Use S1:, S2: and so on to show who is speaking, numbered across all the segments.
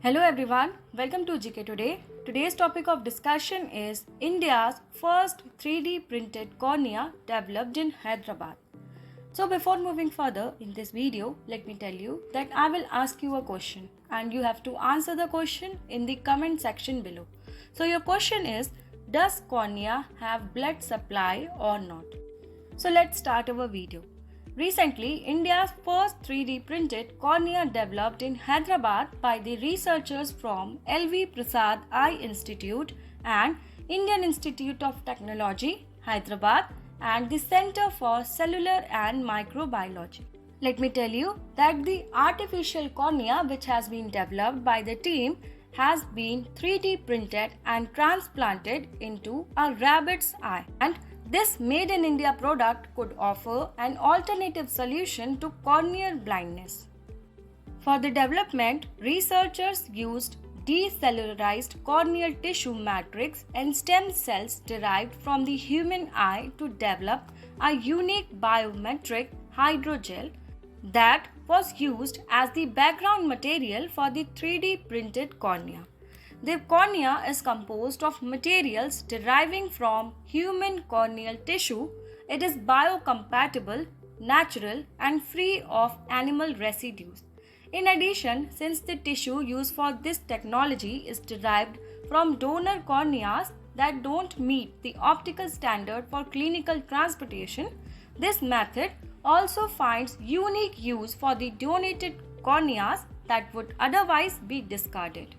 S1: Hello everyone, welcome to GK Today. Today's topic of discussion is India's first 3D printed cornea developed in Hyderabad. So before moving further in this video, let me tell you that I will ask you a question and you have to answer the question in the comment section below. So your question is, does cornea have blood supply or not? So let's start our video. Recently, India's first 3D printed cornea developed in Hyderabad by the researchers from LV Prasad Eye Institute and Indian Institute of Technology, Hyderabad and the Center for Cellular and Microbiology. Let me tell you that the artificial cornea which has been developed by the team has been 3D printed and transplanted into a rabbit's eye, and this made in India product could offer an alternative solution to corneal blindness. For the development, researchers used decellularized corneal tissue matrix and stem cells derived from the human eye to develop a unique biometric hydrogel that was used as the background material for the 3D printed cornea. The cornea is composed of materials deriving from human corneal tissue. It is biocompatible, natural, and free of animal residues. In addition, since the tissue used for this technology is derived from donor corneas that don't meet the optical standard for clinical transportation, this method also finds unique use for the donated corneas that would otherwise be discarded.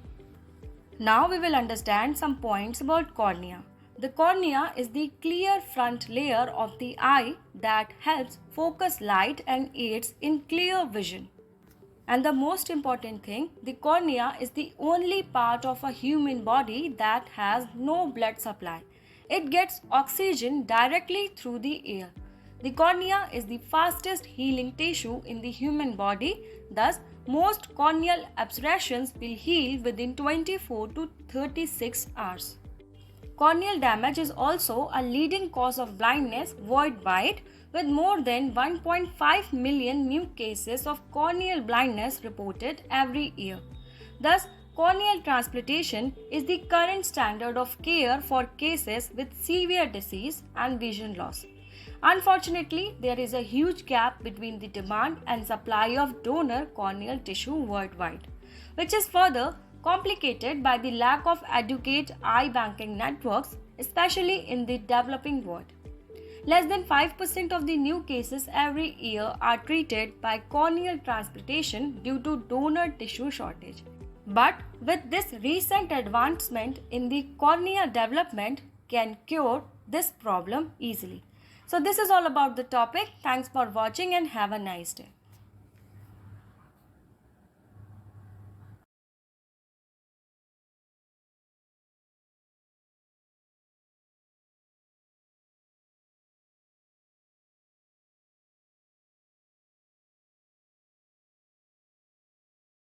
S1: Now we will understand some points about cornea. The cornea is the clear front layer of the eye that helps focus light and aids in clear vision. And the most important thing, the cornea is the only part of a human body that has no blood supply. It gets oxygen directly through the air. The cornea is the fastest healing tissue in the human body, thus most corneal abscesses will heal within 24 to 36 hours. Corneal damage is also a leading cause of blindness worldwide, with more than 1.5 million new cases of corneal blindness reported every year. Thus, corneal transplantation is the current standard of care for cases with severe disease and vision loss. Unfortunately, there is a huge gap between the demand and supply of donor corneal tissue worldwide, which is further complicated by the lack of adequate eye banking networks, especially in the developing world. Less than 5% of the new cases every year are treated by corneal transplantation due to donor tissue shortage. But with this recent advancement in the cornea development can cure this problem easily. So this is all about the topic. Thanks for watching and have a nice day.